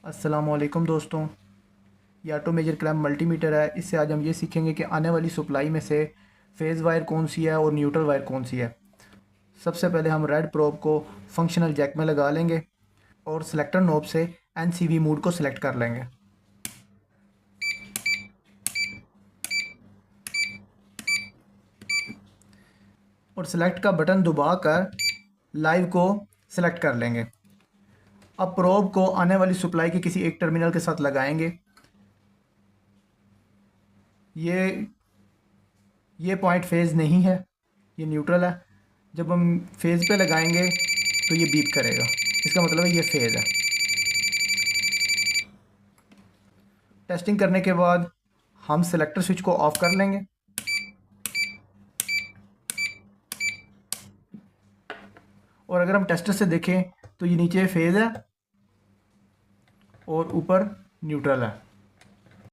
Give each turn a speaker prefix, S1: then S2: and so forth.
S1: अस्सलामुअलैकुम दोस्तों, ये ऑटो मेजर क्लैम्प मल्टीमीटर है। इससे आज हम ये सीखेंगे कि आने वाली सप्लाई में से फेज़ वायर कौन सी है और न्यूट्रल वायर कौन सी है। सबसे पहले हम रेड प्रोब को फंक्शनल जैक में लगा लेंगे और सिलेक्टर नोब से एनसीवी मोड को सिलेक्ट कर लेंगे। और सिलेक्ट का बटन दबाकर लाइव को सिलेक्ट कर लेंगे। अब प्रोब को आने वाली सप्लाई के किसी एक टर्मिनल के साथ लगाएंगे। ये पॉइंट फेज़ नहीं है, ये न्यूट्रल है। जब हम फेज़ पे लगाएंगे तो ये बीप करेगा, इसका मतलब है ये फेज़ है। टेस्टिंग करने के बाद हम सिलेक्टर स्विच को ऑफ कर लेंगे और अगर हम टेस्टर से देखें तो ये नीचे फेज़ है और ऊपर न्यूट्रल है।